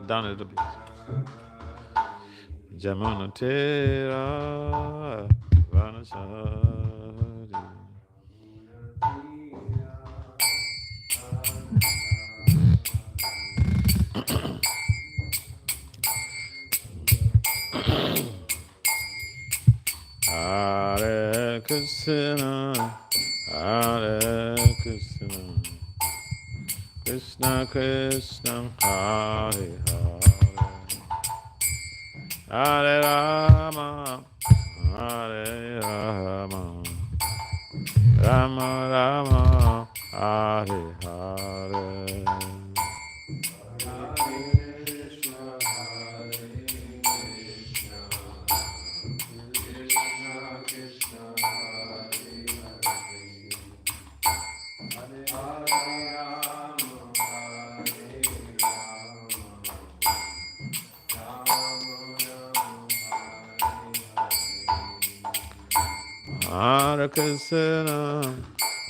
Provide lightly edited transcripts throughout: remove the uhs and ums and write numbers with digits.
down a little bit. Jamuna Tera Vanasari. Hare Krishna, Hare Krishna, Krishna Krishna, Hare Hare, Hare Rama, Hare Rama, Rama Rama, Hare Hare. Hare Krishna,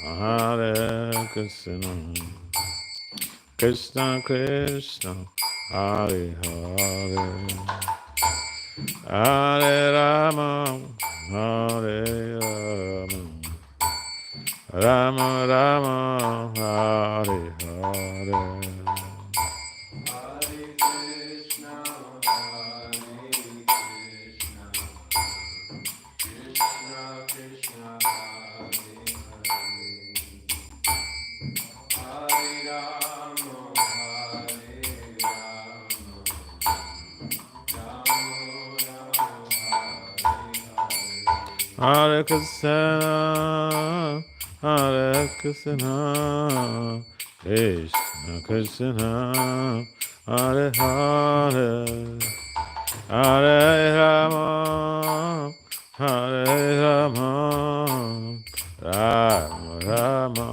Hare Krishna, Krishna Krishna, Hare Hare, Hare Rama, Hare Rama, Rama Rama, Hare Hare. Hare Krishna, Hare Krishna, Krishna Krishna, Hare Hare, Hare Rama, Hare Rama, Rama Rama,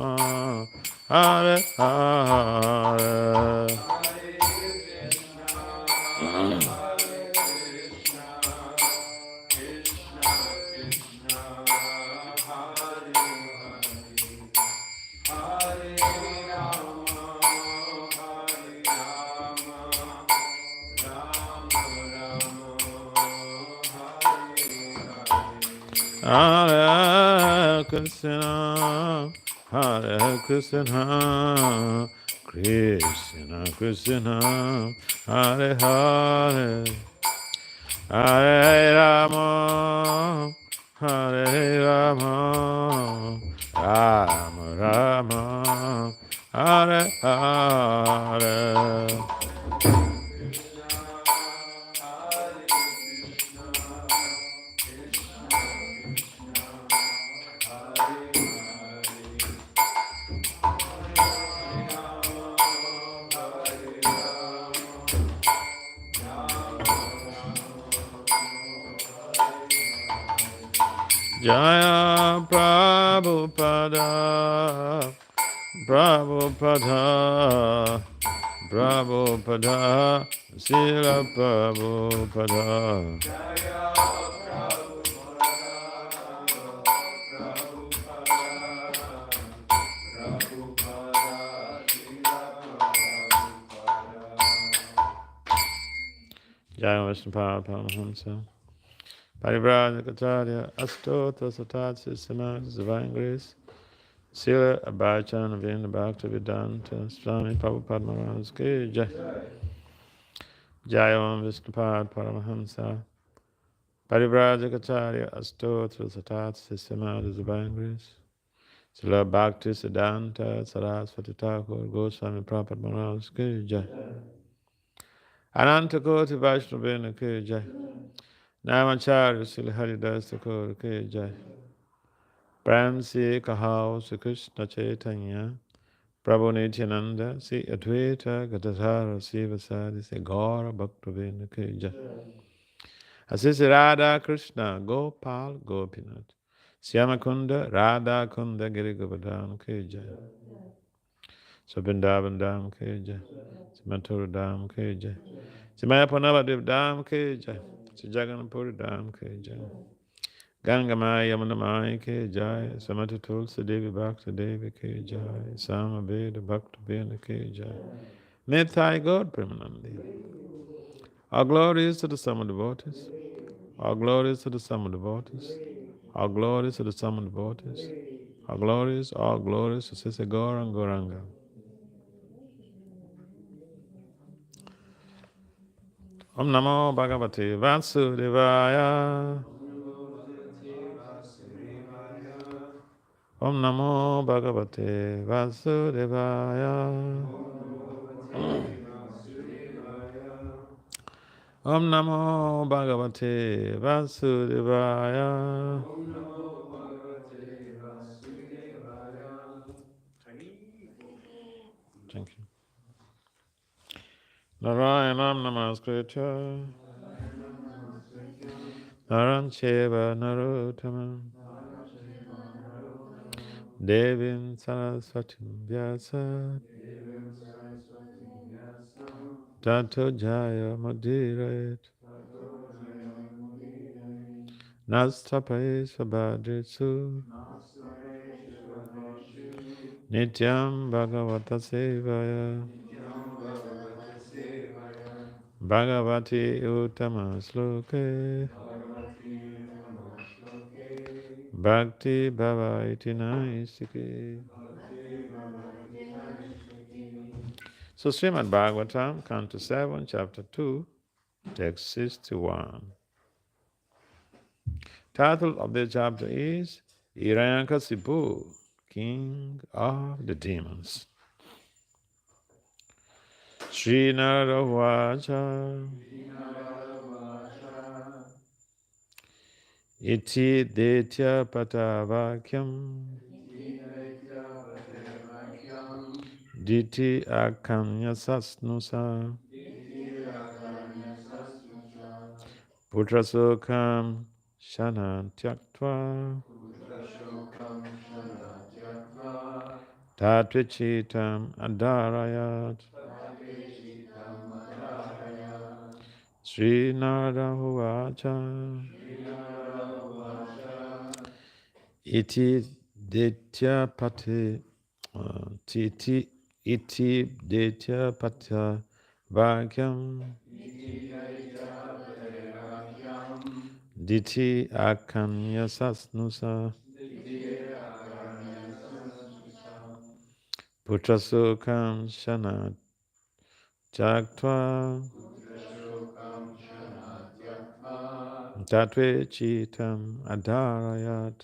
Hare Hare. Hare Krishna, Hare Krishna, Krishna Krishna, Hare Hare, Hare Rama, Hare Rama, Rama Rama, Hare Hare. Jaya Prabhupada, Prabhupada, Prabhupada, Srila Prabhupada. Jaya Vishnupada Paramahamsa. Parivrajakatarya Astotra Satat Sistema Divine Grace Sila Abhachan Vinda Bhakti Vedanta Swami Prabhupada Maharaj Ki Jai. Jai Om Vishnupad Paramahamsa. Parivrajakatarya Astotra Satat Sistema Divine Grace Sila Bhakti Siddhanta Saraswati Thakur Goswami Prabhupada Maharaj Ki Jai. Ananta Koti Vaishnavina Ki Jai. Namacharya Sila Haridas Thakur Ki Jai. Prem se kahao Sri Krishna Chaitanya Prabhu Nityananda Se Advaita Gadadhara Sivasadi Se Gaura Bhaktivinoda Ki Jai. Asisi Radha Krishna Gopal Gopinath Syamakunda Radha Kunda Giri Govardhan Ki Jai. Sabindavan Dham Ki Jai. Mathura Dham Ki Jai. Mayapanavadev Dham Ki Jai. Jagannathpuri Dham Ki Jai. Gangamaya Yamunamaya Ki Jai. Samata Tulsa Devi Bhakta Devi Ki Jai. Samaveda Bhakta Vina Ki Jai. Nithai God Premanandi. All glory is to the sum of devotees. All glory is to the sum of devotees. All glory is to the sum of devotees. All glories to Sister Gauranga Gauranga. Om Namo Bhagavate Vasudevaya. Om Namo Bhagavate Vasudevaya. Om Namo Bhagavate Vasudevaya. Thank you. Narayanam Namaskritya Narancheva Narottamam Devim Saraswatim Vyasa Tato Jaya Mudire Nastapai Sabhadritsu Nityam Bhagavata Sevaya Bhagavati Uttama Sloke Bhakti Bhava Iti Naistike. So Srimad Bhagavatam, Canto 7, Chapter 2, Text 61. Title of the chapter is Hiranyakasipu, King of the Demons. Sri Narada Vacha Iti Detya Patavakyam Diti Akanya Sasnusa Putrasokam Shana Tyaktva Tatvichitam Adarayat. Sri Narada Vacha Iti Detya Pati Titi Iti Detya Pata Vakyam Diti Akanya Sasnusa Putrasukam Shana Jaktva Tatve Chitam Adarayat.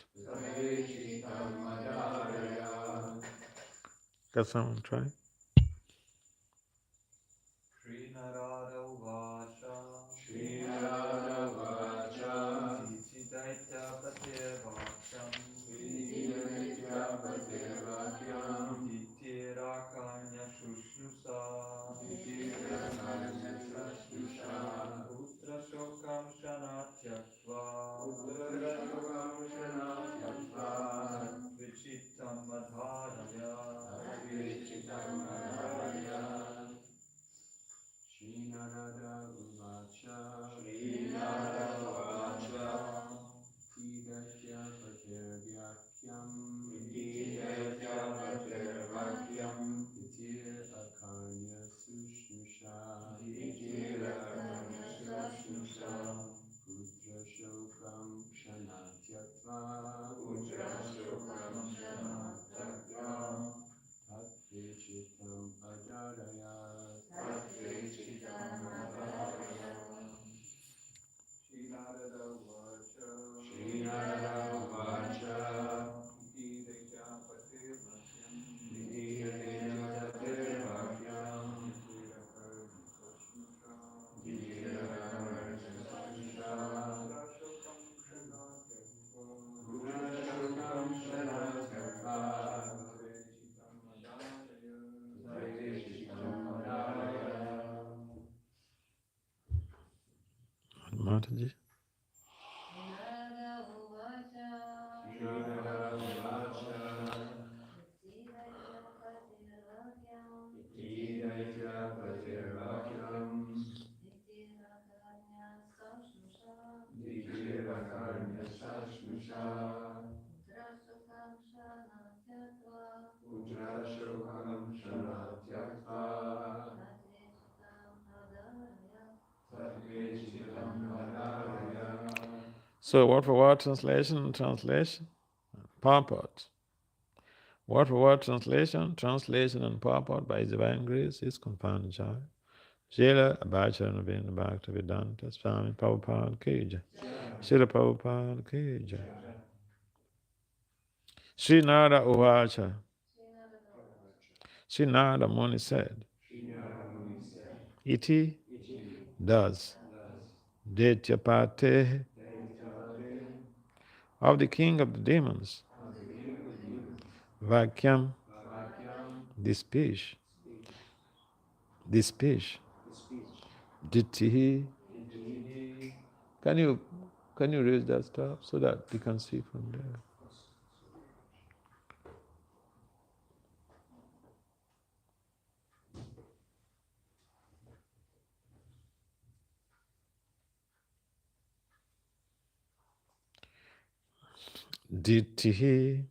Got someone try? Sri Narada Vacha Sri Narada Vacha Iti Daitya Patir Vakyam Iti Daitya Patir Vakyam Iti Rakanya Shushnusa Iti Rakanya Sashtusha Putra Shokam Shanatyatva Uttara Shokam Shanatyatva Vichittam Madharaya Advichitam Adharya Sri Narada Vacha Sri Narada Vacha Tidatya Patir Vyakyam Tidatya Patir Vakyam Itir Akarnya Sushusha Itir Akarnya Sushusha Putra Shokam Shanatyatva Putra Shokam Shanatyatva Tatvichitam Adaraya Tatvichitam Adaraya Sri Narada Vacha Sri Narada Vacha Iti Deja Patir Vakyam Iti Deja Patir Vakyam Dira Karni Sashnuta Dira Karni Sashnuta Shokam Shanatyatva Guna Shokam Shanatyatva Tatvichitam Adaraya Tatvichitam Adaraya Mataji. Utrashokam Shanatyatva So word for word translation, purport. Word for word translation, and purport by His divine grace is confounded child. Srila Abhacharya Navina Bhaktivedanta Swami Prabhupada Ki Jai. Srila Prabhupada Ki Jai. Sri Nara Uvacha. Sri Nara Muni said, Iti does Detyapate of the king of the demons, Vakyam, the speech, Ditihi. Can you raise that stuff so that we can see from there? Ditihi.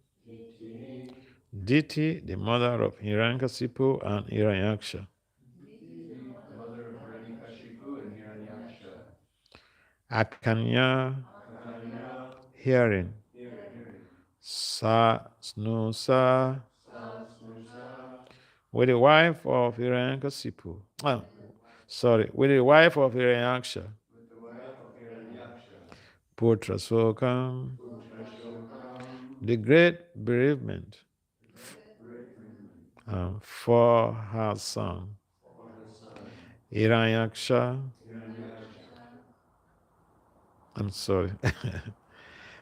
Diti, the mother of Hiranyakasipu and Hiranyaksha. Akanya, hearing. Sa Snusa, with the wife of Hiranyakasipu. With the wife of Hiranyaksha. Putra Sokam, the great bereavement for her son. Hiranyaksha, I'm sorry.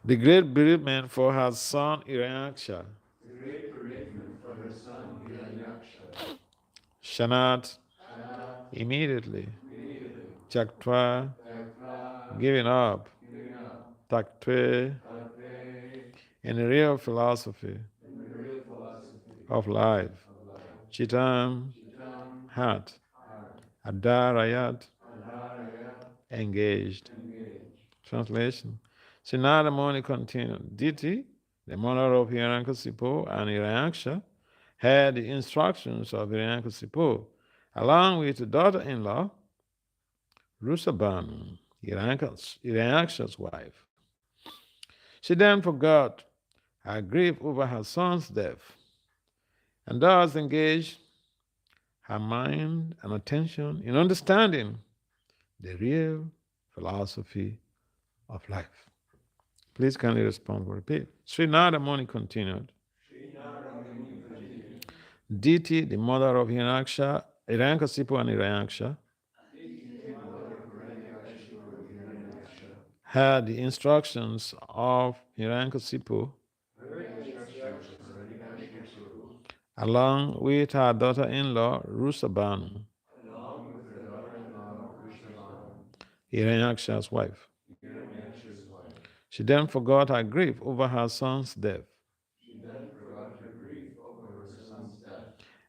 The great bereavement for her son Hiranyaksha. Shanat, immediately. Chaktva, giving up. Taktve, in the real philosophy of life. Chitam, heart. Adarayat, engaged. Translation. Sinada Muni continued. Diti, the mother of Hiranyakasipu and Hiranyaksha, had the instructions of Hiranyakasipu, along with the daughter-in-law, Rusabanu, Hiranyaksha's wife. She then forgot her grief over her son's death, and thus engaged her mind and attention in understanding the real philosophy of life. Please kindly respond or repeat. Sri Nada Muni continued. Diti, the mother of Hiranyakasipu and Hiranyaksha, had the instructions of Hiranyakasipu along with her daughter-in-law Rusabanu, Hiranyaksha's wife. She then forgot her grief over her son's death,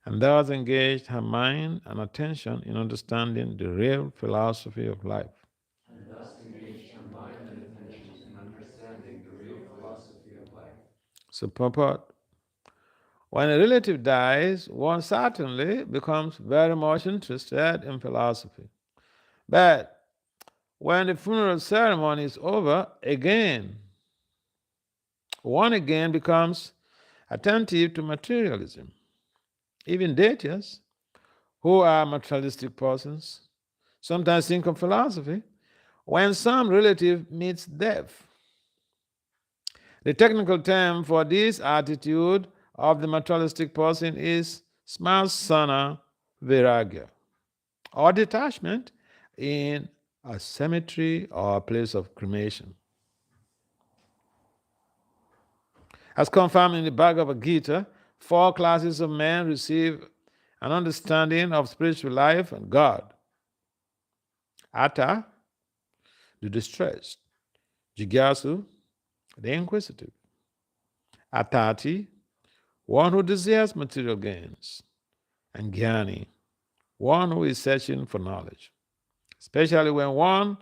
and thus engaged her mind and attention in understanding the real philosophy of life. So, purport. When a relative dies, one certainly becomes very much interested in philosophy. But when the funeral ceremony is over, one again becomes attentive to materialism. Even deities, who are materialistic persons, sometimes think of philosophy when some relative meets death. The technical term for this attitude of the materialistic person is smasana viragya, or detachment in a cemetery or a place of cremation. As confirmed in the Bhagavad Gita, 4 classes of men receive an understanding of spiritual life and God. Atta, the distressed. Jigyasu, the inquisitive. Atati, one who desires material gains. And Jnani, one who is searching for knowledge. Especially when one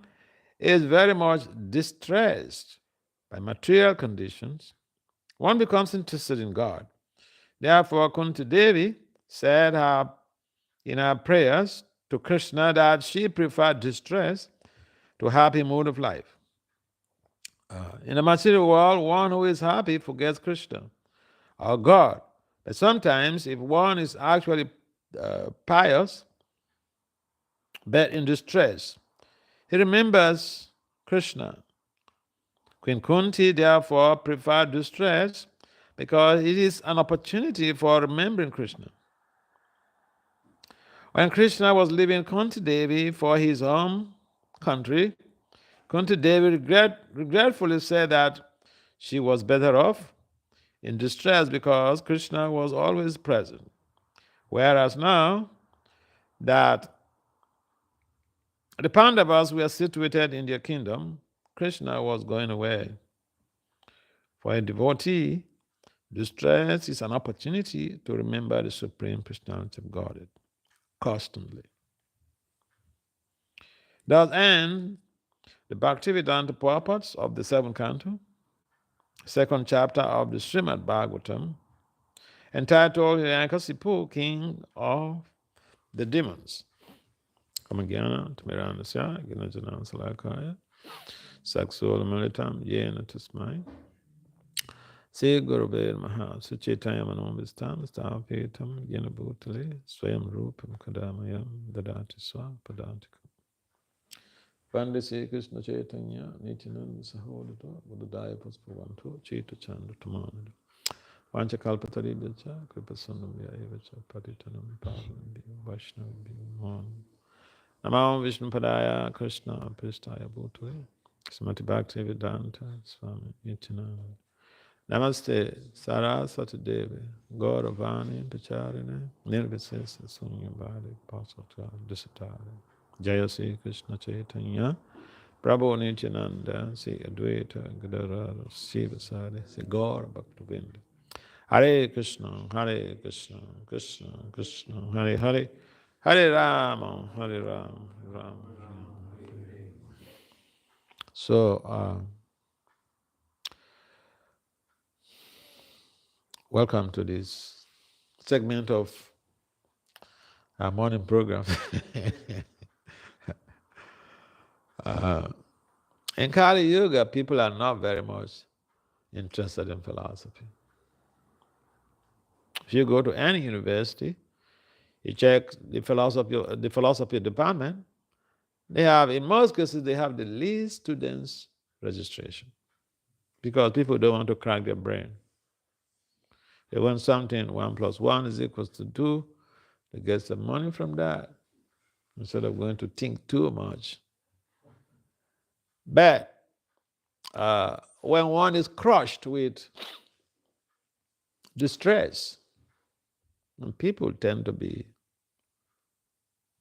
is very much distressed by material conditions, one becomes interested in God. Therefore, Kunti Devi said in her prayers to Krishna that she preferred distress to happy mood of life. In the material world, one who is happy forgets Krishna or God. But sometimes, if one is actually pious, but in distress, he remembers Krishna. Queen Kunti therefore preferred distress because it is an opportunity for remembering Krishna. When Krishna was leaving Kunti Devi for his home country, Kunti Devi regretfully said that she was better off in distress because Krishna was always present. Whereas now that the Pandavas were situated in their kingdom, Krishna was going away. For a devotee, distress is an opportunity to remember the Supreme Personality of Godhead constantly. Thus ends the Bhaktivedanta purports of the seventh canto, second chapter of the Srimad Bhagavatam, entitled Hiranyakasipu, King of the Demons. Kamagyan Tamiranasya, Ginajanan Salakaya, Saksul Militam, Yena Tasmai, Se Gurubir Maha, Suchitaya Manomistam, Stavitam, Yena Bhutale, Swayam Rupam Kadamayam, Dadati Swa, Padantikam. Pandisi Krishna Chaitanya, Nityananda Sahodata, Buddhaya Paspavanto, Chita Chanda Tamanada. Vancha Kalpataribhacha, Kripasannam Yaevacha, Patitanam Pavanam, Vaishnavam, Mon. Namam Vishnu Padaya, Krishna, Pristaya Bhutale, Smati Bhakti Vedanta, Swami, Nityananda. Namaste, Saraswati Devi, Gauravani, Pacharine, Nirvisesa, Sunyavadi, Pasota, Disatari. Jaya Sri Krishna Chaitanya, Prabhu Nityananda, Sri Advaita, Gadadhara, Sivasadi, Sri Gaura Bhaktavinda. Hare Krishna, Krishna Krishna, Hare Hare, Hare Rama, Hare Rama, Rama Hare. So, welcome to this segment of our morning program. In Kali Yuga, people are not very much interested in philosophy. If you go to any university, you check the philosophy department, they have, in most cases, they have the least students registration because people don't want to crack their brain. They want something 1 + 1 is equals to 2. They get some money from that instead of going to think too much. But when one is crushed with distress, and people tend to be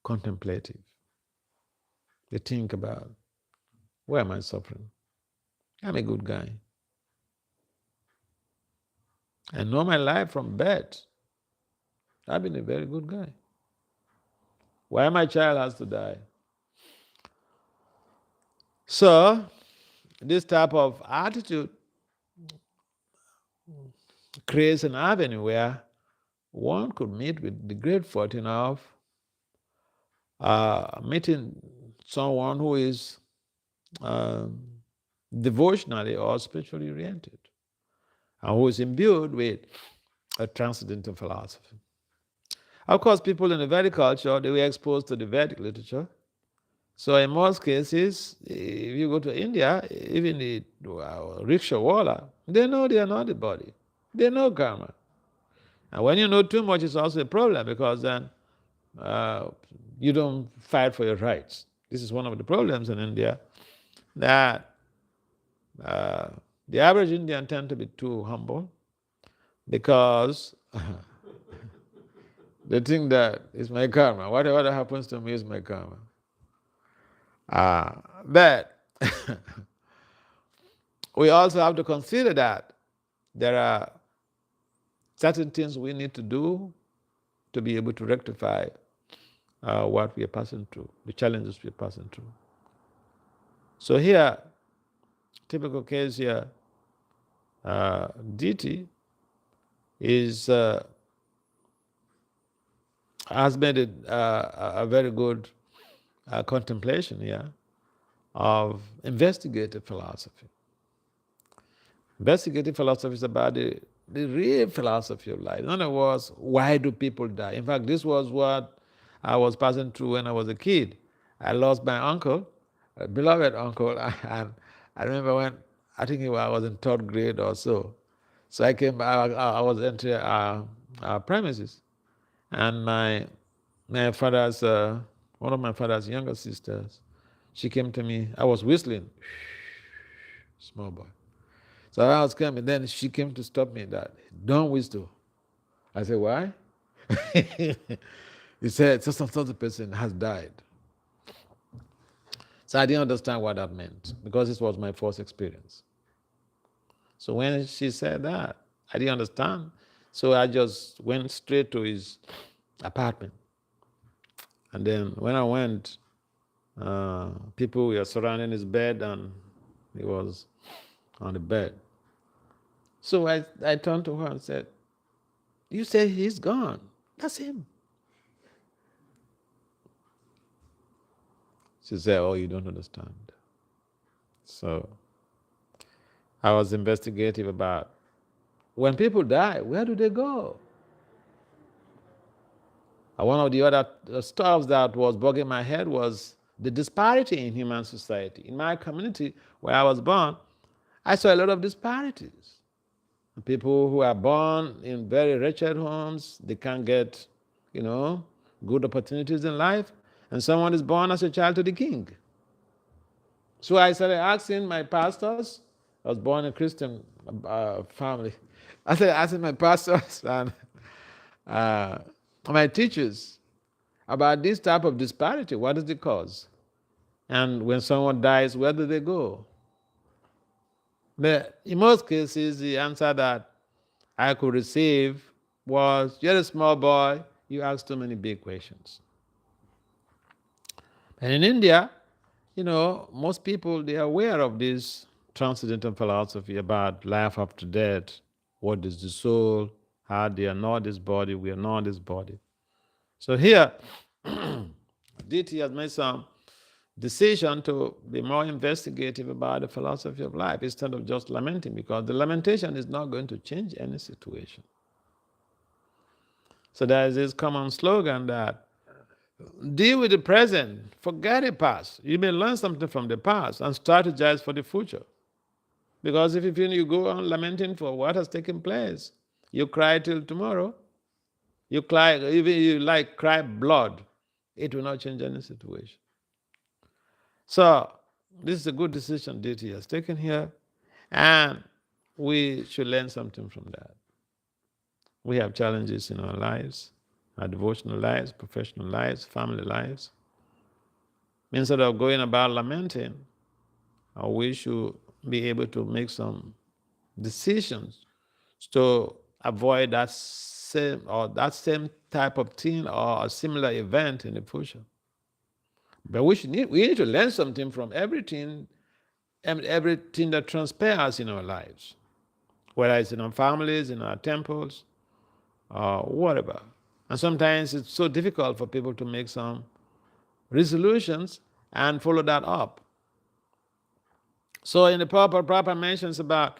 contemplative. They think about, why am I suffering? I'm a good guy. I know my life from birth. I've been a very good guy. Why my child has to die? So, this type of attitude creates an avenue where one could meet with the great fortune of meeting someone who is devotionally or spiritually oriented and who is imbued with a transcendental philosophy. Of course, people in the Vedic culture, they were exposed to the Vedic literature. So in most cases, if you go to India, even the rickshaw wala, they know they are not the body. They know karma. And when you know too much, it's also a problem because then you don't fight for your rights. This is one of the problems in India, that the average Indian tend to be too humble because they think that it's my karma. Whatever happens to me is my karma. But we also have to consider that there are certain things we need to do to be able to rectify what we are passing through, the challenges we are passing through. So here, typical case here, deity has made it a very good contemplation here of investigative philosophy. Investigative philosophy is about the real philosophy of life. In other words, why do people die? In fact, this was what I was passing through when I was a kid. I lost my uncle, a beloved uncle, and I remember when I think I was in third grade or so. So I was entering our premises, and my father's one of my father's younger sisters, she came to me. I was whistling, small boy. So I was coming, then she came to stop me. That don't whistle. I said, why? He said, such and such a person has died. So I didn't understand what that meant because this was my first experience. So when she said that, I didn't understand. So I just went straight to his apartment. And then when I went, people were surrounding his bed and he was on the bed. So I turned to her and said, you say he's gone. That's him. She said, oh, you don't understand. So I was investigative about when people die, where do they go? One of the other stuff that was bugging my head was the disparity in human society. In my community where I was born, I saw a lot of disparities. People who are born in very wretched homes, they can't get, good opportunities in life, and someone is born as a child to the king. So I started asking my pastors. I was born in a Christian family. I started asking my pastors and my teachers about this type of disparity. What is the cause? And when someone dies, where do they go? But in most cases, the answer that I could receive was, you're a small boy, you ask too many big questions. And in India, most people, they are aware of this transcendental philosophy about life after death. What is the soul? How they are not this body, we are not this body. So here, DT has made some decision to be more investigative about the philosophy of life instead of just lamenting, because the lamentation is not going to change any situation. So there is this common slogan that deal with the present, forget the past. You may learn something from the past and strategize for the future. Because if you go on lamenting for what has taken place, you cry till tomorrow, you cry, even you cry blood, it will not change any situation. So this is a good decision DT has taken here, and we should learn something from that. We have challenges in our lives, our devotional lives, professional lives, family lives. Instead of going about lamenting, we should be able to make some decisions to avoid that same type of thing or a similar event in the future. But we need to learn something from everything that transpires in our lives, whether it's in our families, in our temples, or whatever. And sometimes it's so difficult for people to make some resolutions and follow that up. So in the proper mentions about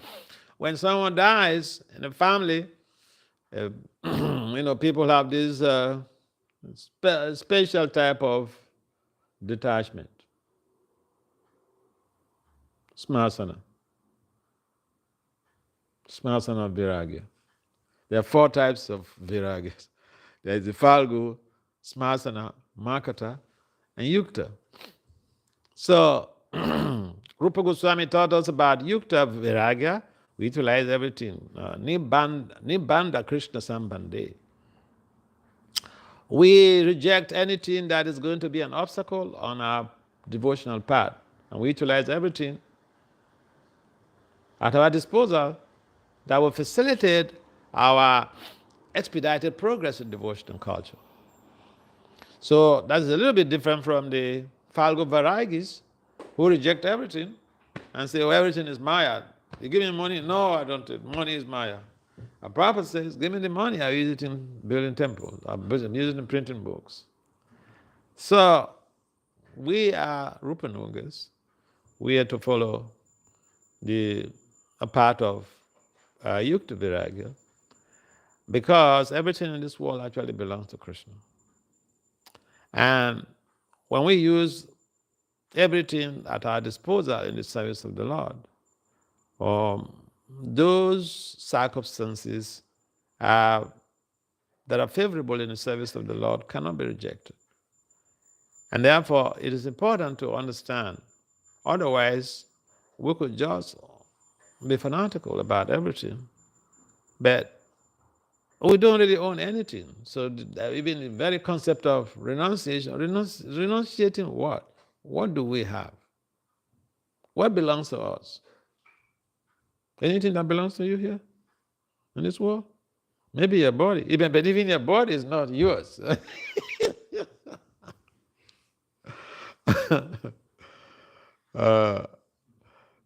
when someone dies in a family, people have this special type of detachment. Smasana viragya. There are 4 types of viragyas. There is the Falgu, Smasana, Makata, and Yukta. So Rupa Goswami taught us about Yukta Viragya. We utilize everything. Nibbanda Krishna Sambandhe. We reject anything that is going to be an obstacle on our devotional path. And we utilize everything at our disposal that will facilitate our expedited progress in devotional culture. So that's a little bit different from the Falgu Vairagis who reject everything and say, oh, everything is Maya. You give me money? No, I don't. Money is Maya. A prophet says, give me the money, I use it in building temples, I'm using it in printing books. So we are Rupanugas. We are to follow the a part of Yukta Viragya, because everything in this world actually belongs to Krishna. And when we use everything at our disposal in the service of the Lord, those circumstances that are favorable in the service of the Lord cannot be rejected. And therefore, it is important to understand. Otherwise, we could just be fanatical about everything, but we don't really own anything. So even the very concept of renunciation, renunciating what? What do we have? What belongs to us? Anything that belongs to you here in this world? Maybe your body, but even your body is not yours.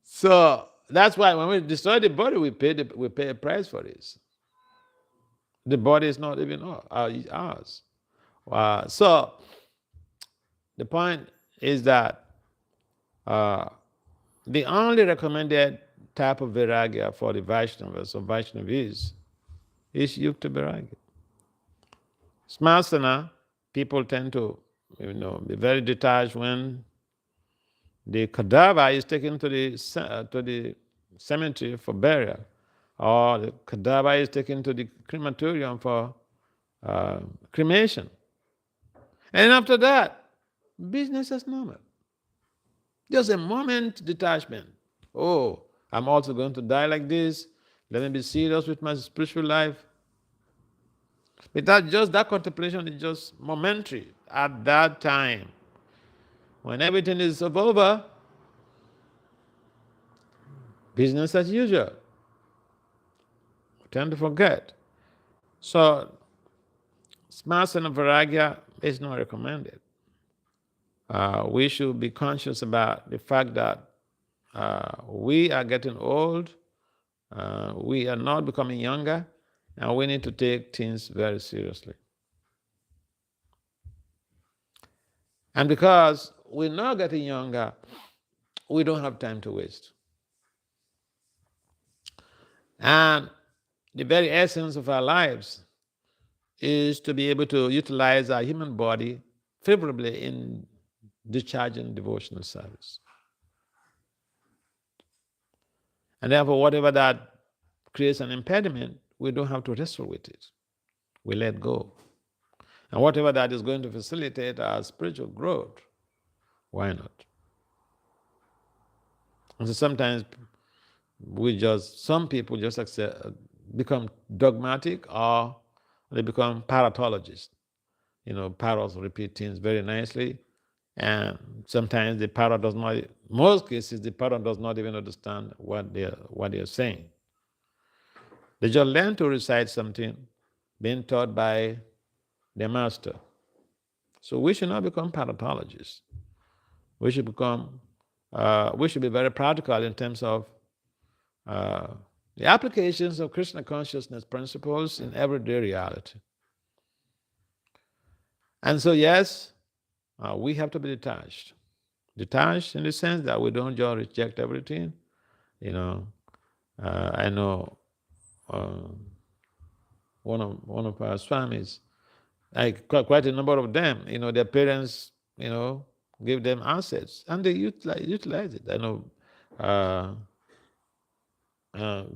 So that's why when we destroy the body, we pay a price for this. The body is not even ours. So the point is that the only recommended type of viragya for the Vaishnavas or Vaishnavis is Yukta Viragya. Smasana, people tend to be very detached when the cadaver is taken to the cemetery for burial, or the cadaver is taken to the crematorium for cremation. And after that, business as normal. Just a moment detachment. Oh, I'm also going to die like this. Let me be serious with my spiritual life. But that contemplation is just momentary at that time. When everything is over, business as usual. We tend to forget. So, smasana viragya is not recommended. We should be conscious about the fact that we are getting old, we are not becoming younger, and we need to take things very seriously. And because we're not getting younger, we don't have time to waste. And the very essence of our lives is to be able to utilize our human body favorably in discharging devotional service. And therefore, whatever that creates an impediment, we don't have to wrestle with it. We let go. And whatever that is going to facilitate our spiritual growth, why not? And so sometimes some people just become dogmatic, or they become paratologists. Parrots repeat things very nicely, and sometimes the parrot does not. Most cases, the parrot does not even understand what they're saying. They just learn to recite something being taught by their master. So we should not become paratologists. We should be very practical in terms of the applications of Krishna consciousness principles in everyday reality. And so, yes, we have to be detached. Detached in the sense that we don't just reject everything. I know one of our Swamis, quite a number of them, their parents, give them assets, and they utilize it. I know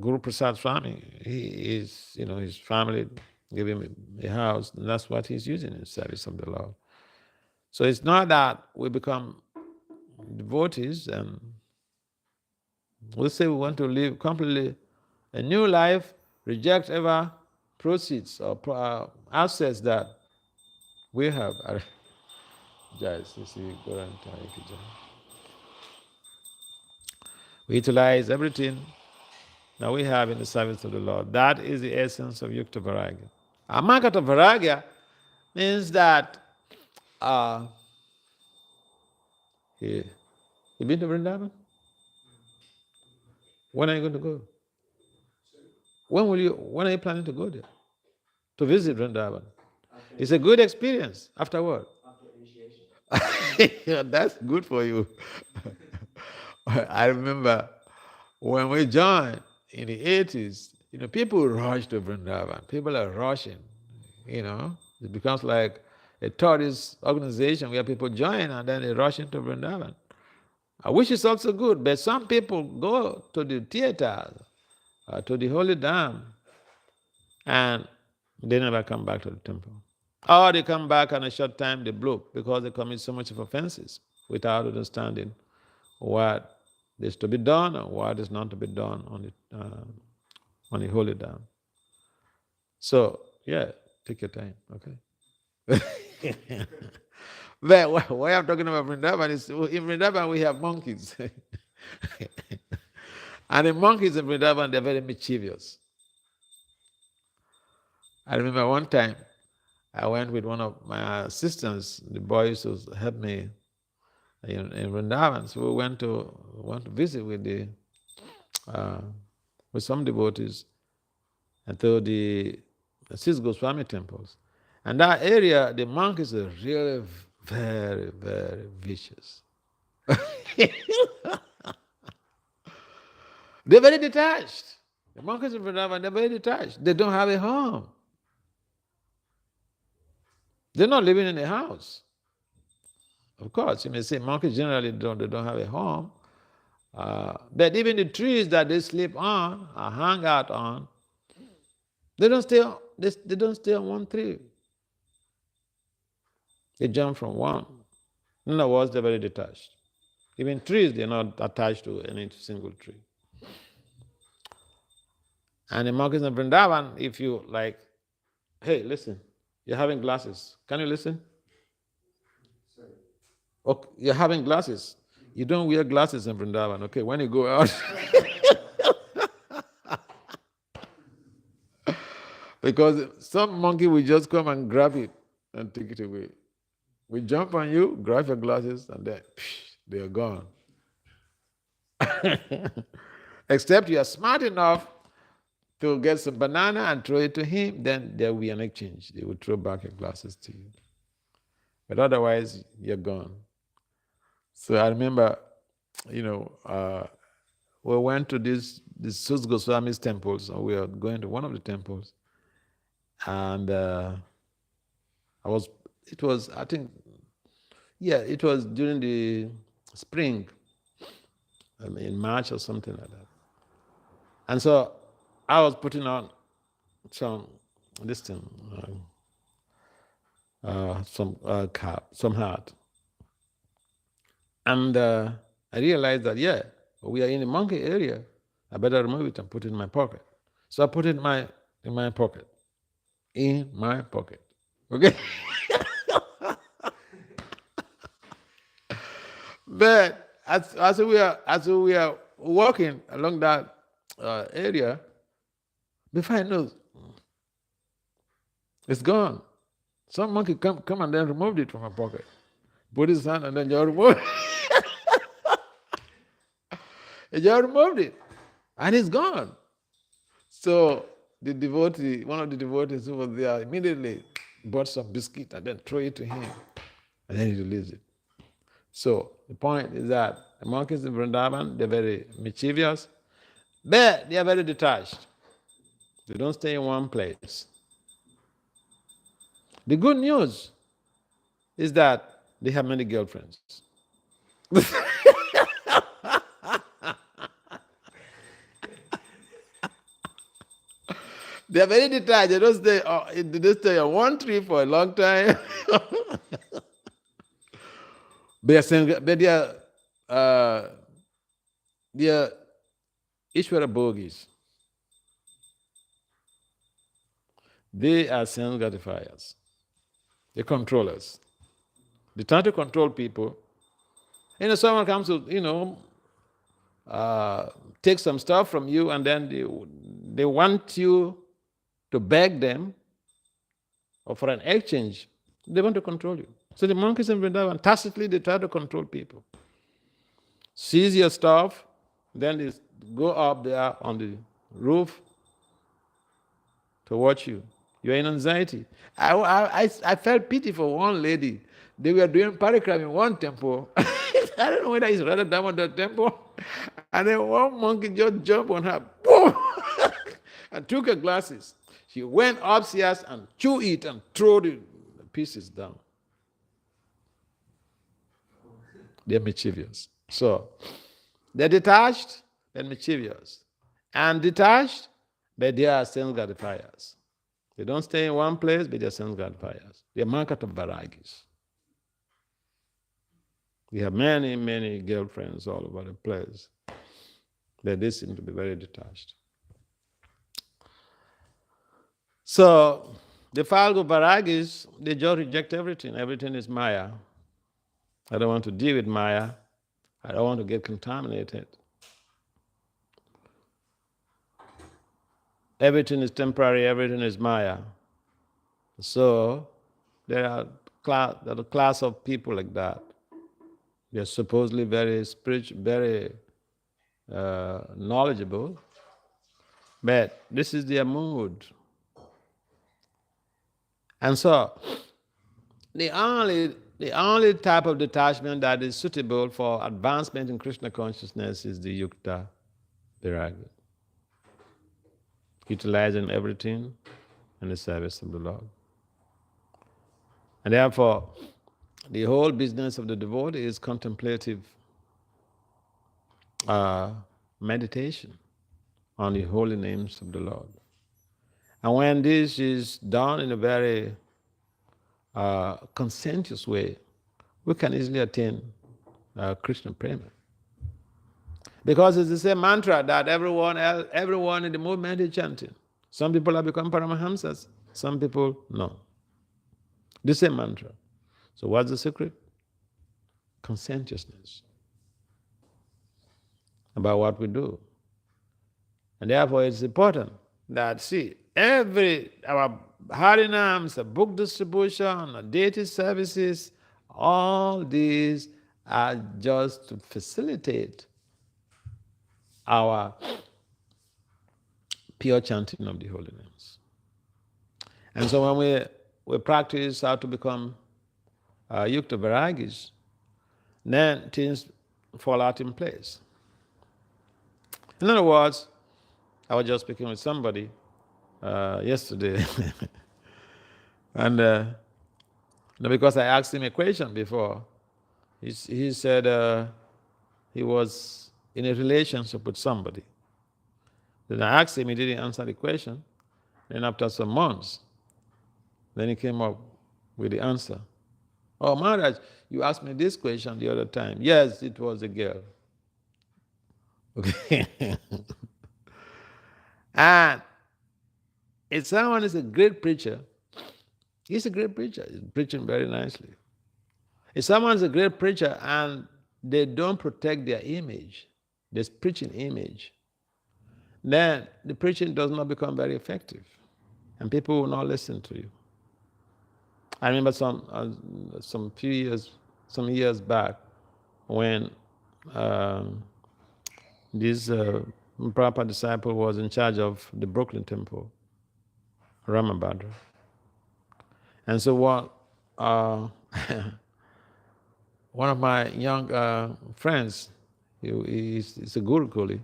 Guru Prasad Swami, he is, his family give him a house, and that's what he's using in service of the Lord. So it's not that we become devotees and we say we want to live completely a new life, reject ever proceeds or assets that we have. We utilize everything that we have in the service of the Lord. That is the essence of Yukta Vairagya. Amakata Vairagya means that you been to Vrindavan? When are you going to go? When are you planning to go there? To visit Vrindavan? It's a good experience. Afterward. After initiation. Yeah, that's good for you. I remember When we joined in the 80s, people rush to Vrindavan. People are rushing, It becomes like a tourist organization where people join and then they rush into Vrindavan. Which is also good, but some people go to the theater, to the holy dam, and they never come back to the temple. Or they come back and a short time they blow because they commit so much of offenses without understanding what is to be done and what is not to be done on the holy dam. So, take your time, okay? But why I'm talking about Vrindavan is in Vrindavan we have monkeys. And the monkeys in Vrindavan, they're very mischievous. I remember one time I went with one of my assistants, the boys who helped me in Vrindavan. So we went to visit with some devotees and to the six Goswami temples. And that area, the monkeys are really very, very vicious. They're very detached. The monkeys in Vrindavan, they're very detached. They don't have a home. They're not living in a house. Of course, you may say monkeys generally don't have a home. But even the trees that they sleep on or hang out on, they don't stay on one tree. They jump from one. In other words, they're very detached. Even trees, they're not attached to any single tree. And the monkeys in Vrindavan, if you like, hey, listen, you're having glasses. Can you listen? Sorry. Okay, you're having glasses. You don't wear glasses in Vrindavan, okay? When you go out. Because some monkey will just come and grab it and take it away. We jump on you, grab your glasses, and then they are gone. Except you are smart enough to get some banana and throw it to him, then there will be an exchange. They will throw back your glasses to you. But otherwise, you're gone. So I remember, we went to this Sut Goswami's temples, and we were going to one of the temples, and it was during the spring, in March or something like that. And so I was putting on some cap, some hat. And I realized that, we are in the monkey area. I better remove it and put it in my pocket. So I put it in my pocket. In my pocket. Okay? But as we are walking along that area, before I know, it's gone. Some monkey come and then removed it from my pocket. Put his hand and then you remove it. You removed it. And it's gone. So the devotee, one of the devotees who was there, immediately bought some biscuit and then threw it to him. And then he released it. So the point is that the monkeys in Vrindavan, they're very mischievous, but they are very detached. They don't stay in one place. The good news is that they have many girlfriends. They are very detached. They don't stay on one tree for a long time. They are Ishvara Bhogis. They are sense gratifiers. They're controllers. They try to control people. Someone comes to, take some stuff from you, and then they want you to beg them or for an exchange. They want to control you. So the monkeys in Vrindavan, tacitly, they try to control people. Seize your stuff, then they go up there on the roof to watch you. You're in anxiety. I felt pity for one lady. They were doing parikrama in one temple. I don't know whether he's rather down on the temple. And then one monkey just jumped on her, boom, and took her glasses. She went upstairs and chewed it and threw the pieces down. They're mischievous. So, they're detached and mischievous. And detached, but they are sense gratifiers. They don't stay in one place, but they're sense gratifiers. They're market of varagis. We have many, many girlfriends all over the place, but they seem to be very detached. So, the Falgu varagis, they just reject everything. Everything is Maya. I don't want to deal with Maya. I don't want to get contaminated. Everything is temporary, everything is Maya. So there are a class of people like that. They're supposedly very spiritual, very knowledgeable, but this is their mood. And so the only type of detachment that is suitable for advancement in Krishna consciousness is the yukta viragi, utilizing everything in the service of the Lord. And therefore, the whole business of the devotee is contemplative meditation on the holy names of the Lord. And when this is done in a very conscientious way, we can easily attain Krishna prema. Because it's the same mantra that everyone in the movement is chanting. Some people have become Paramahamsas, some people no. The same mantra. So what's the secret? Conscientiousness about what we do. And therefore it's important that, see, our harinams, book distribution, deity services, all these are just to facilitate our pure chanting of the holy names. And so when we practice how to become yukta vairagis, then things fall out in place. In other words, I was just speaking with somebody yesterday, and because I asked him a question before, he said he was in a relationship with somebody. Then I asked him, he didn't answer the question. Then after some months, then he came up with the answer. Oh, Maharaj, you asked me this question the other time. Yes, it was a girl. Okay. And if someone is a great preacher, he's a great preacher. He's preaching very nicely. If someone is a great preacher and they don't protect their image, this preaching image, then the preaching does not become very effective, and people will not listen to you. I remember some years back when this Prabhupada disciple was in charge of the Brooklyn Temple, Ramabhadra. And so one of my young friends, he's a Guru Kuli,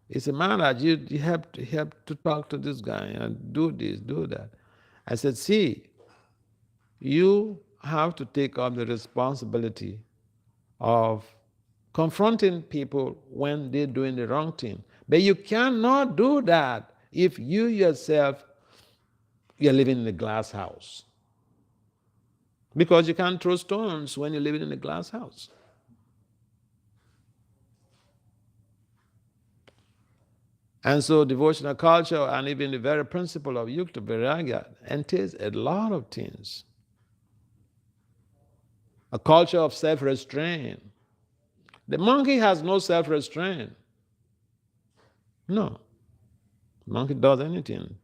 he said, Maharaj, you have to talk to this guy and do this, do that. I said, see, you have to take up the responsibility of confronting people when they're doing the wrong thing. But you cannot do that if you yourself, you're living in a glass house. Because you can't throw stones when you're living in a glass house. And so devotional culture and even the very principle of yukta vairagya entails a lot of things. A culture of self-restraint. The monkey has no self-restraint. No. The monkey does anything.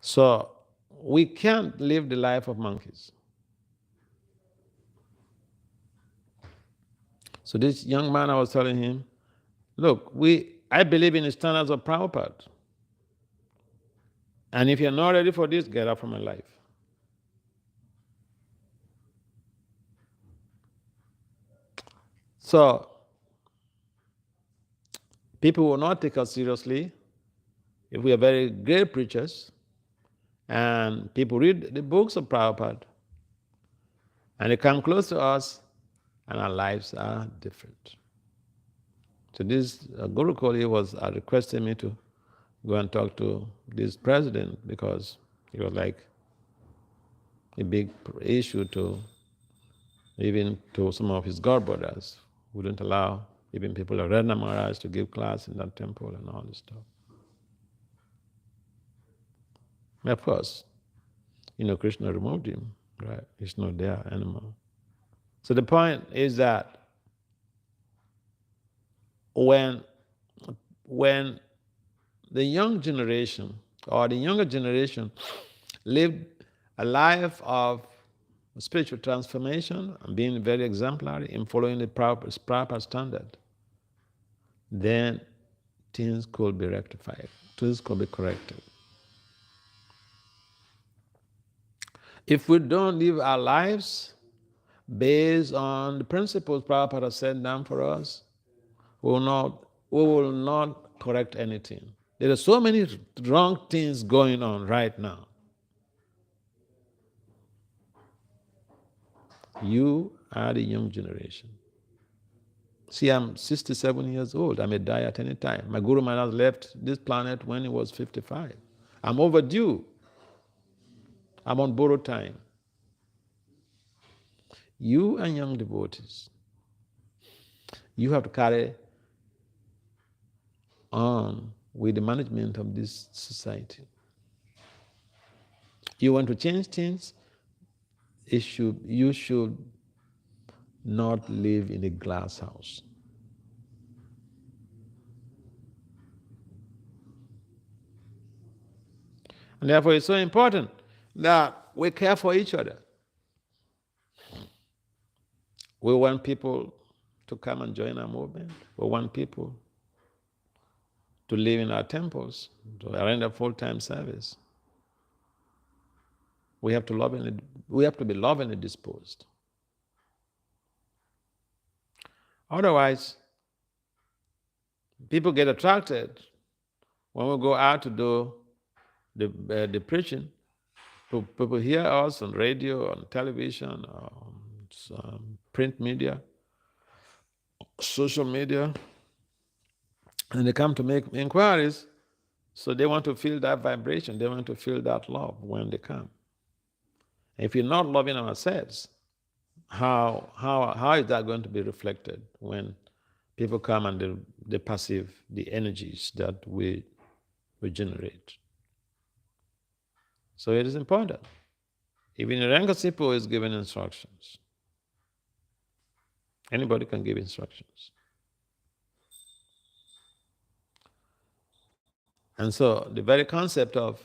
So we can't live the life of monkeys. So this young man, I was telling him, look, I believe in the standards of Prabhupada. And if you're not ready for this, get out from my life. So people will not take us seriously if we are very great preachers and people read the books of Prabhupada and they come close to us and our lives are different. So this Guru Koli was requesting me to go and talk to this president because it was like a big issue to even to some of his god brothers who wouldn't allow even people like Radha Maharaj to give class in that temple and all this stuff. Of course, Krishna removed him, right? He's not there anymore. So the point is that when the young generation or the younger generation lived a life of spiritual transformation and being very exemplary in following the proper standard, then things could be rectified, things could be corrected. If we don't live our lives based on the principles Prabhupada has set down for us, we will not correct anything. There are so many wrong things going on right now. You are the young generation. See, I'm 67 years old. I may die at any time. My Guru Maharaj left this planet when he was 55. I'm overdue. I'm on borrowed time. You and young devotees, you have to carry on with the management of this society. You want to change things, you should not live in a glass house. And therefore it's so important that we care for each other. We want people to come and join our movement. We want people to live in our temples, to render full-time service. We have to be lovingly disposed. Otherwise, people get attracted when we go out to do the preaching. People hear us on radio, on television, on print media, social media, and they come to make inquiries, so they want to feel that vibration, they want to feel that love when they come. If we're not loving ourselves, how is that going to be reflected when people come and they perceive the energies that we generate? So it is important. Even Rangasipo is given instructions. Anybody can give instructions. And so the very concept of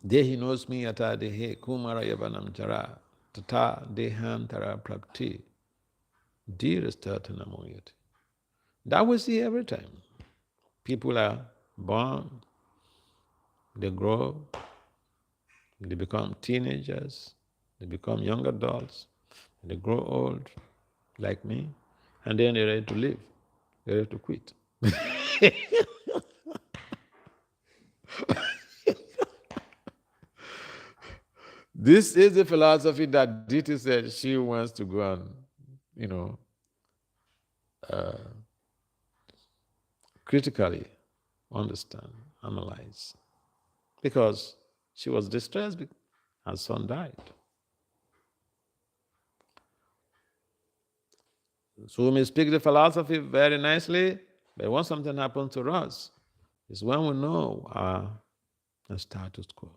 Dehi knows me ata dehe kumara yavanam jara tata dehantara prapti dhirastatanamoyati. That we see every time. People are born, they grow, they become teenagers, they become young adults, they grow old, like me, and then they're ready to leave, they're ready to quit. This is the philosophy that Diti said she wants to go and, critically understand, analyze. Because she was distressed because her son died. So we may speak the philosophy very nicely, but when something happens to us, it's when we know our status quo.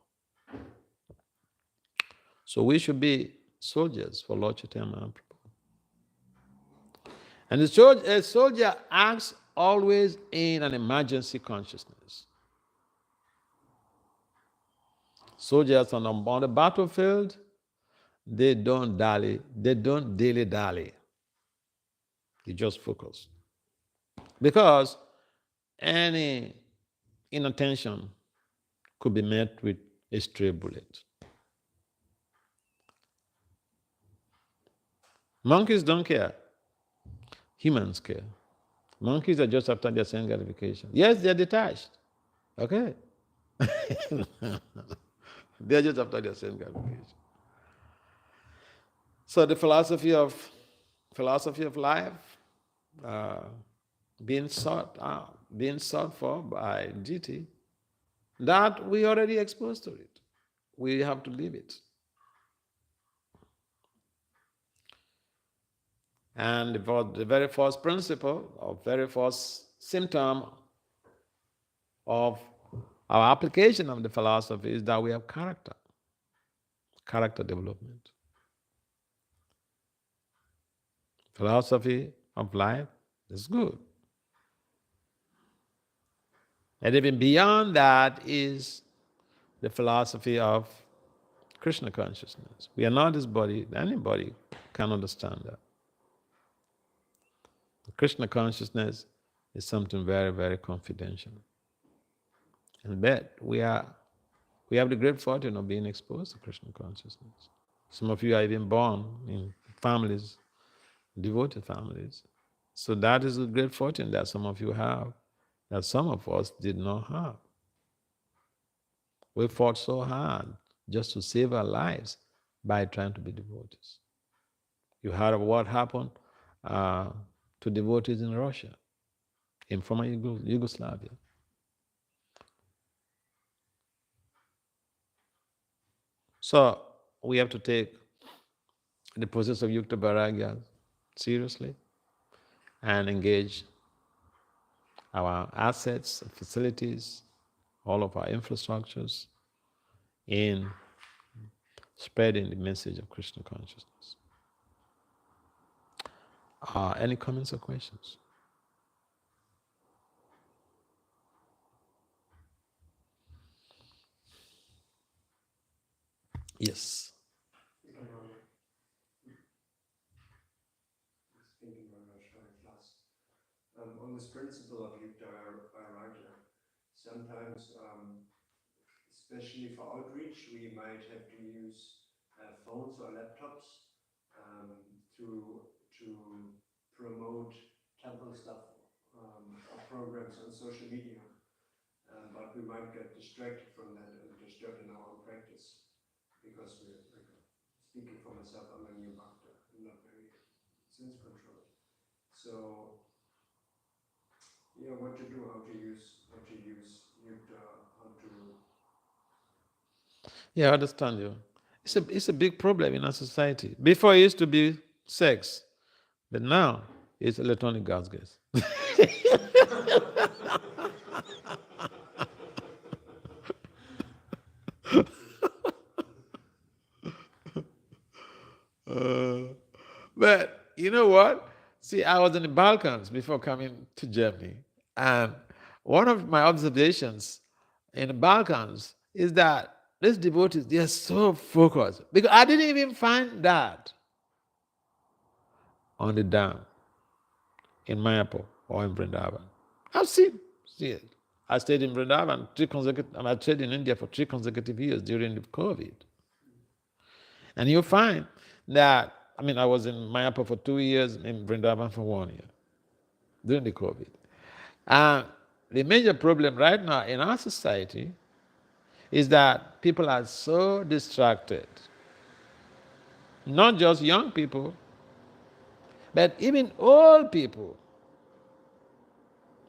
So we should be soldiers for Lord Chaitanya Mahaprabhu. And a soldier acts always in an emergency consciousness. Soldiers on the battlefield, they don't dally, they don't dilly-dally. They just focus. Because any inattention could be met with a stray bullet. Monkeys don't care. human scale. Monkeys are just after their sense gratification. Yes, they're detached. Okay? They're just after their sense gratification. So the philosophy of life, uh, being sought for by deity, that we already exposed to it. We have to live it. And the very first principle, or very first symptom of our application of the philosophy is that we have character development. Philosophy of life is good. And even beyond that is the philosophy of Krishna consciousness. We are not this body. Anybody can understand that. Krishna consciousness is something very, very confidential. And that we have the great fortune of being exposed to Krishna consciousness. Some of you are even born in families, devoted families. So that is a great fortune that some of you have, that some of us did not have. We fought so hard just to save our lives by trying to be devotees. You heard of what happened to devotees in Russia, in former Yugoslavia. So we have to take the process of Yukta Vairagya seriously and engage our assets, facilities, all of our infrastructures in spreading the message of Krishna consciousness. Any comments or questions? Yes. On this principle of Yukta Vairagya, sometimes, especially for outreach, we might have to use phones or laptops to promote temple stuff or programs on social media. But we might get distracted from that and disturbed in our own practice because we're like, speaking for myself, I'm a new bhakta, I'm not very sense controlled. So yeah, what to do, how to use Yukta, how to. Yeah, I understand you. It's a big problem in our society. Before it used to be sex, but now it's electronic gas. But you know what? See, I was in the Balkans before coming to Germany. And one of my observations in the Balkans is that these devotees, they are so focused. Because I didn't even find that on the dam in Mayapur or in Vrindavan. I've seen it. I stayed in Vrindavan I stayed in India for 3 consecutive years during the COVID. And you'll find that, I was in Mayapur for 2 years, in Vrindavan for 1 year, during the COVID. The major problem right now in our society is that people are so distracted. Not just young people, but even old people.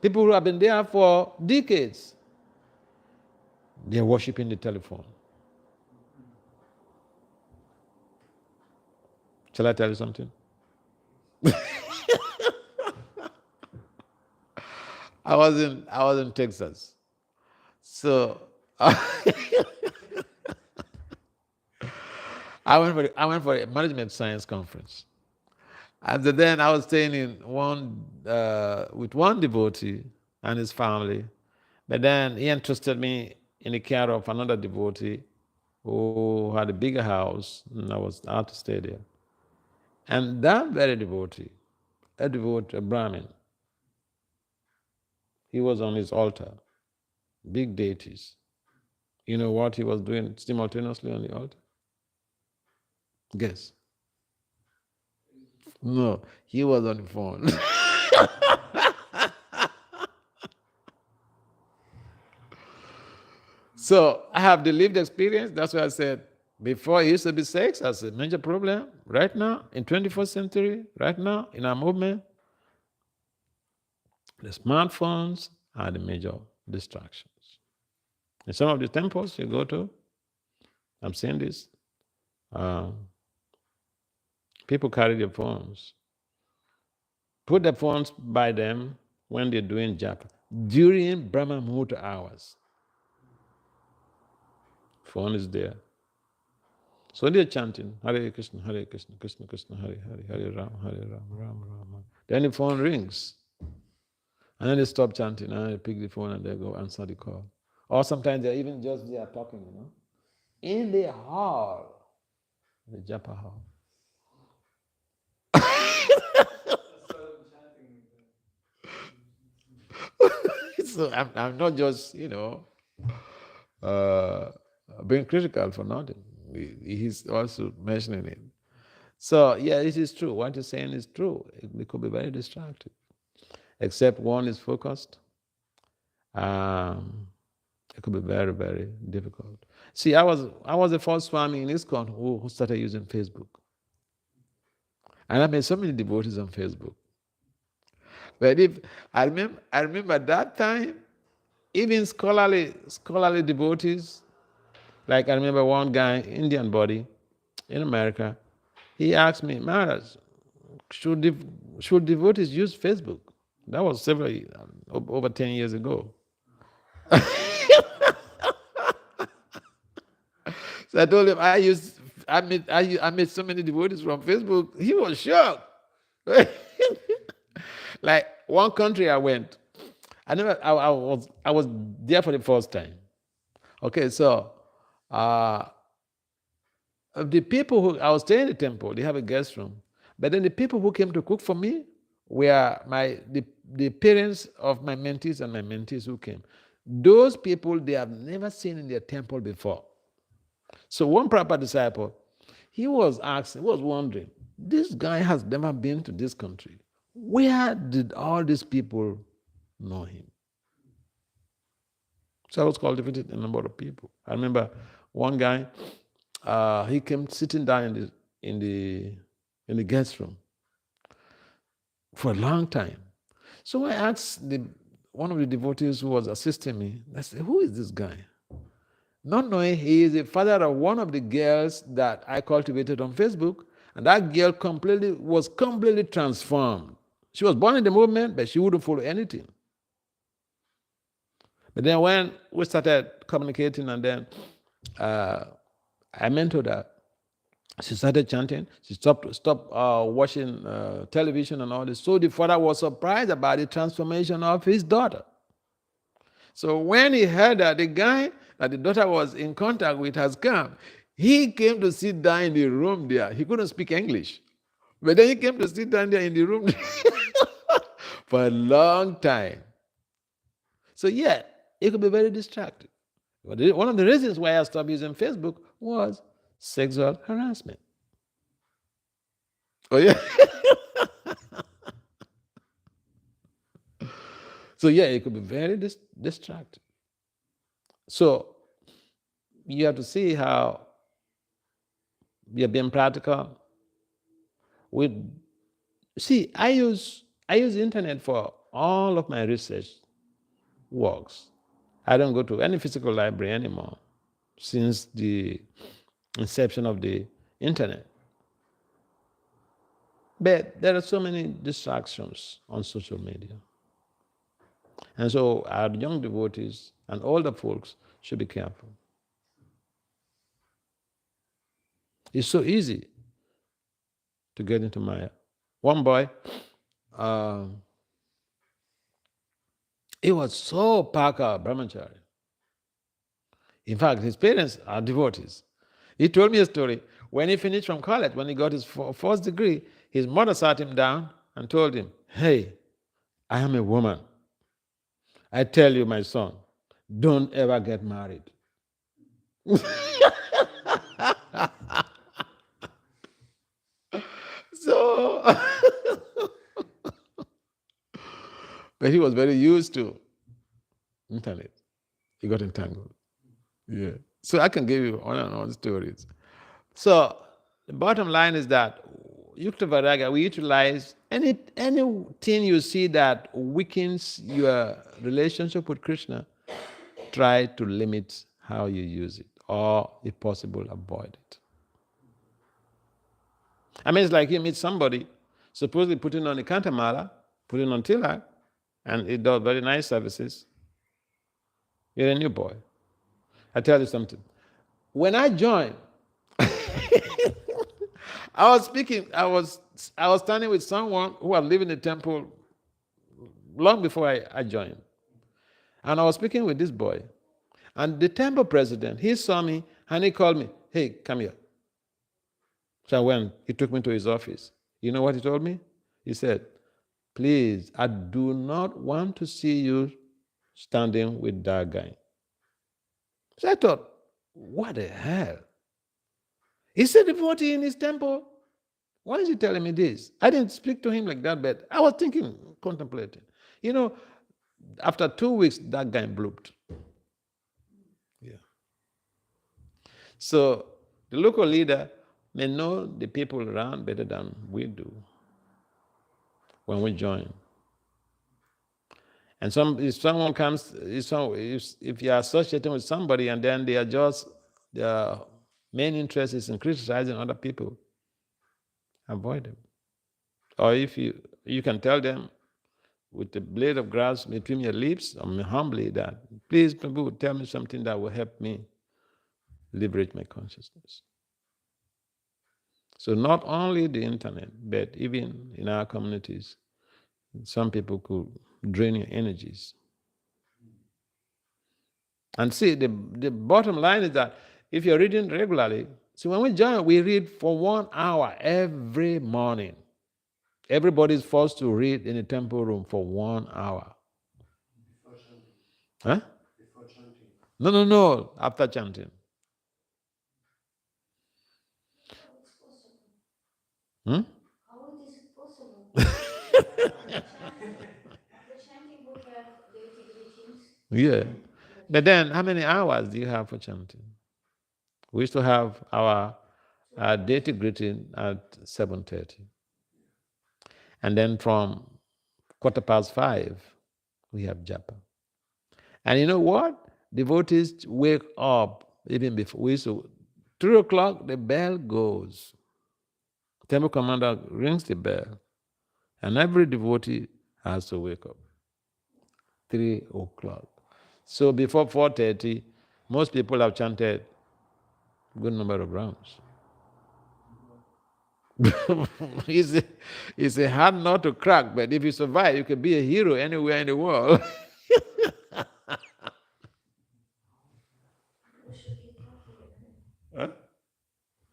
People who have been there for decades. They're worshiping the telephone. Shall I tell you something? I was in Texas. So I went for a management science conference. And then I was staying in with one devotee and his family. But then he entrusted me in the care of another devotee who had a bigger house, and I had to stay there. And that very devotee, a Brahmin, he was on his altar, big deities. You know what he was doing simultaneously on the altar? Guess. No, he was on the phone. So I have the lived experience. That's why I said before it used to be sex as a major problem. Right now, in 21st century, right now, in our movement, the smartphones are the major distractions. In some of the temples you go to, I'm saying this, people carry their phones. Put the phones by them when they're doing japa. During Brahma Muhurta hours, phone is there. So they're chanting, Hare Krishna, Krishna Krishna, Hare Hare, Hare Ram, Ram Ram. Then the phone rings. And then they stop chanting, and they pick the phone and they go answer the call. Or sometimes they're even just there talking, in the hall, the japa hall. So I'm not just, being critical for nothing. He's also mentioning it. So, yeah, it is true. What you're saying is true. It could be very distracting. Except one is focused. It could be very, very difficult. See, I was the first Swami in ISKCON who started using Facebook. And I met so many devotees on Facebook. But I remember that time, even scholarly devotees, like I remember one guy, Indian body, in America, he asked me, Maharaj, should devotees use Facebook? That was over 10 years ago. So I told him I met so many devotees from Facebook. He was shocked. Like one country I went, I was there for the first time. Okay, so the people who I was staying in the temple, they have a guest room. But then the people who came to cook for me were the parents of my mentees and my mentees who came. Those people they have never seen in their temple before. So one proper disciple, he was wondering, this guy has never been to this country. Where did all these people know him? So I was cultivating a number of people. I remember one guy, he came sitting down in the guest room for a long time. So I asked one of the devotees who was assisting me, I said, who is this guy? Not knowing he is the father of one of the girls that I cultivated on Facebook, and that girl was completely transformed. She was born in the movement, but she wouldn't follow anything. But then when we started communicating, and then I mentored her, she started chanting. She stopped watching television and all this. So the father was surprised about the transformation of his daughter. So when he heard that the guy that the daughter was in contact with has come, he came to sit down in the room there. He couldn't speak English. But then he came to sit down there in the room for a long time. So yeah, it could be very distracting. But one of the reasons why I stopped using Facebook was sexual harassment. Oh yeah. So yeah, it could be very distracting. So you have to see how you're being practical. I use the internet for all of my research works. I don't go to any physical library anymore since the inception of the internet. But there are so many distractions on social media. And so our young devotees and older folks should be careful. It's so easy to get into Maya. One boy, he was so Paka Brahmachari. In fact, his parents are devotees. He told me a story. When he finished from college, when he got his first degree, his mother sat him down and told him, hey, I am a woman. I tell you, my son, don't ever get married. So But he was very used to internet. He got entangled. Yeah. So I can give you on and on stories. So the bottom line is that Yukta Varaga, we utilize anything you see that weakens your relationship with Krishna, try to limit how you use it, or if possible, avoid it. I mean, it's like you meet somebody, supposedly putting on a kantamala, putting on tilak, and it does very nice services. You're a new boy. I tell you something. When I joined, I was speaking, I was standing with someone who had lived in the temple long before I joined. And I was speaking with this boy. And the temple president, he saw me and he called me, hey, come here. So I went, he took me to his office. You know what he told me? He said, please, I do not want to see you standing with that guy. So I thought, what the hell? He said devotee in his temple. Why is he telling me this? I didn't speak to him like that, but I was thinking, contemplating. You know, after 2 weeks, that guy blooped. Yeah. So the local leader may know the people around better than we do when we join. And if someone comes, if you are associating with somebody and then their main interest is in criticizing other people, avoid them. Or if you can tell them with a blade of grass between your lips, humbly that, please, Prabhu, tell me something that will help me liberate my consciousness. So not only the internet, but even in our communities, some people could drain your energies. And see, the bottom line is that if you're reading regularly, so when we join, we read for 1 hour every morning. Everybody is forced to read in the temple room for 1 hour. Before chanting. Huh? Before chanting. No, after chanting. Hmm? How it is possible? After chanting, we have daily greetings. Yeah. But then, how many hours do you have for chanting? We used to have our daily greeting at 7:30. And then from 5:15, we have japa. And you know what? Devotees wake up even before. We used to, 3 o'clock, the bell goes. Temple commander rings the bell. And every devotee has to wake up. 3 o'clock. So before 4:30, most people have chanted a good number of rounds. It's a hard nut to crack, but if you survive, you can be a hero anywhere in the world. We should get up again. Huh?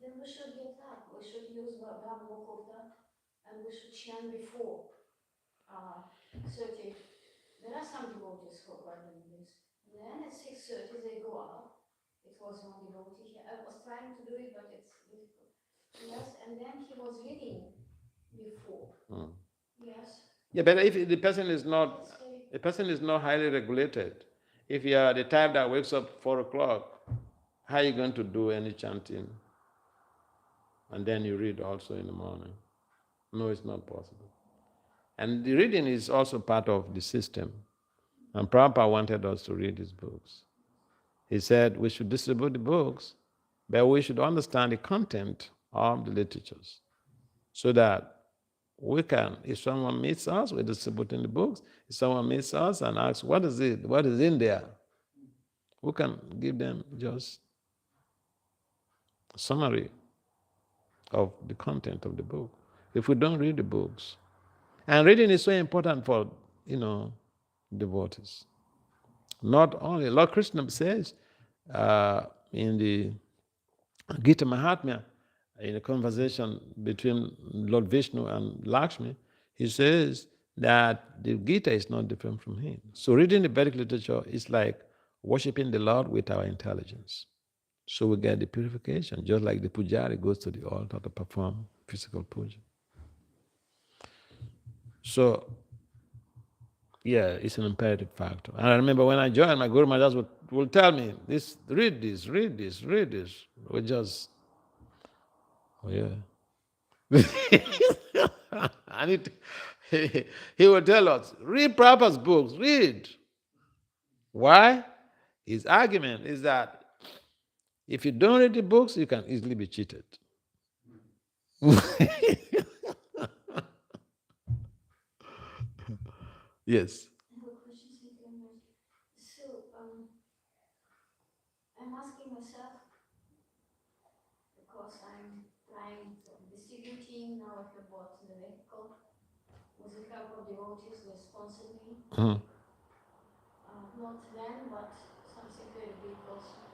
Then we should get up. We should use Bhagavatam and we should chant before 30. There are some devotees who are doing this. Then at 6:30 they go up. It was one devotee here. I was trying to do it, but it's difficult. Yes, and then he was reading before. Yes. Yeah, but if the person is not highly regulated, if you are the type that wakes up 4 o'clock, how are you going to do any chanting? And then you read also in the morning. No, it's not possible. And the reading is also part of the system. And Prabhupada wanted us to read his books. He said we should distribute the books, but we should understand the content of the literatures so that we can, if someone meets us, we're distributing the books. If someone meets us and asks, what is in there? We can give them just a summary of the content of the book. If we don't read the books, and reading is so important for, devotees. Not only, Lord Krishna says in the Gita Mahatmya, in a conversation between Lord Vishnu and Lakshmi, he says that the Gita is not different from him. So reading the Vedic literature is like worshipping the Lord with our intelligence. So we get the purification, just like the pujari goes to the altar to perform physical puja. So Yeah, it's an imperative factor. And I remember when I joined, my Guru Maharaj would tell me, read this, read this, read this. We just, oh yeah. and he would tell us, read Prabhupada's books, read. Why? His argument is that if you don't read the books, you can easily be cheated. Yes. I have a question, thank you very much. So, I'm asking myself, because I'm trying to distributing, now I have bought the vehicle, with a couple of devotees, they sponsored me. Mhm. Not then, but something very big also.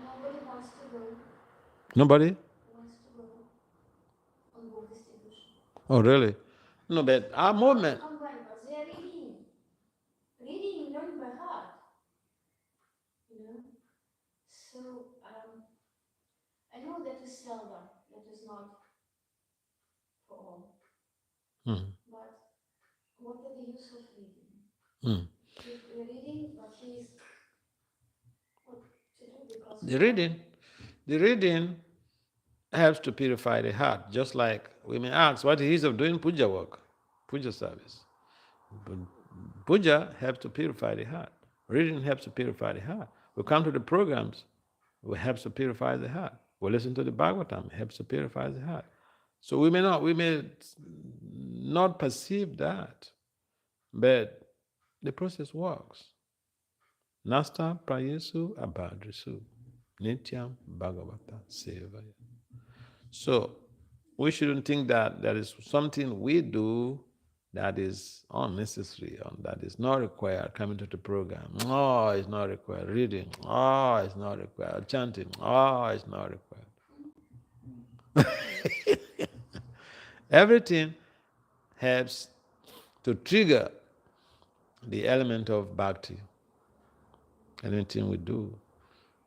Nobody wants to go, Nobody? wants to go on book distribution. Oh, really? No, but our movement. Online, but they are reading, learning by heart, you know. So I know that is seldom, that is not for all. Mm. But what are the use of reading? Mm. If we're reading, but he's what to do because The reading helps to purify the heart. Just like we may ask, what is of doing puja work, puja service? But puja helps to purify the heart. Reading helps to purify the heart. We come to the programs, it helps to purify the heart. We listen to the Bhagavatam, it helps to purify the heart. So we may not perceive that, but the process works. Nasta prayesu abhadrisu nityam bhagavata sevaya. So we shouldn't think that there is something we do that is unnecessary or that is not required coming to the program. Oh, it's not required. Reading. Oh, it's not required. Chanting. Oh, it's not required. Everything helps to trigger the element of bhakti. Anything we do,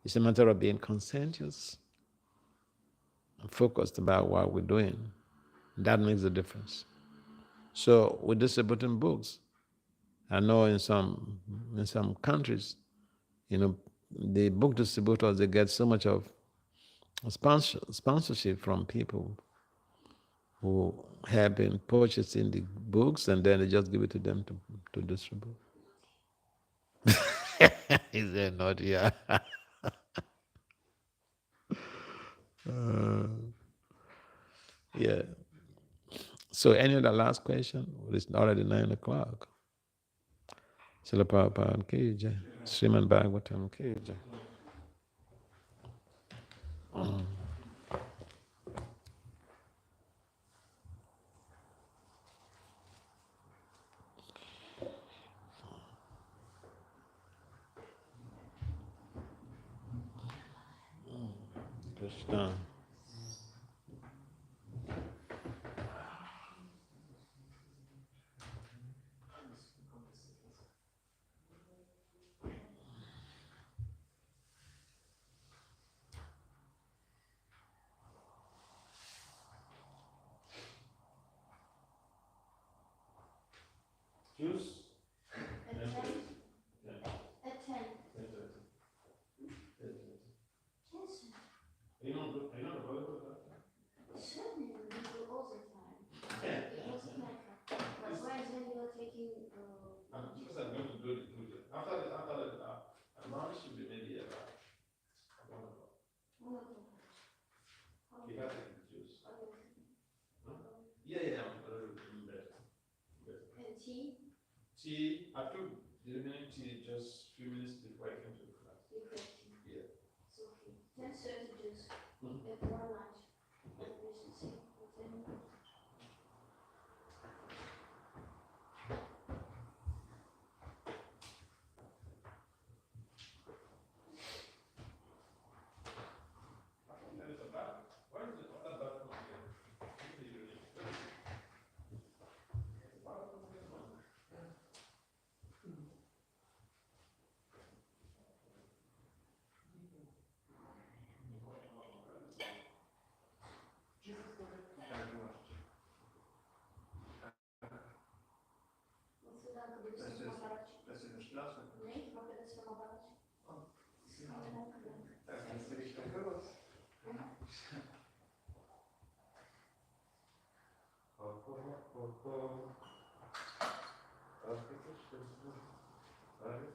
it's a matter of being conscientious and focused about what we're doing. That makes a difference. So with distributing books, I know in some countries, the book distributors, they get so much of sponsorship from people who have been purchasing the books, and then they just give it to them to distribute. Is there not? Yeah. Yeah. So any other last question? Well, it's already 9 o'clock. Srila Prabhupada ki jai. Srimad Bhagavatam ki jai. Krishna. Juice? at 10, at 10. Yes, Are you not available at that certainly we do all the time. It doesn't matter. But when then you are taking time? Because I'm going to do the puja. After the lunch should be maybe about 1 o'clock. 1 o'clock. You have to take the juice. Okay. Yeah, I'm going to do that. And tea? Tea, I took the remaining tea just a few minutes before I came to the class. You question. Yeah. It's okay. 10:30 juice. Mhm. At one lunch. And we should say at 10. There is a bag. Where is it? What that bag from here? Hare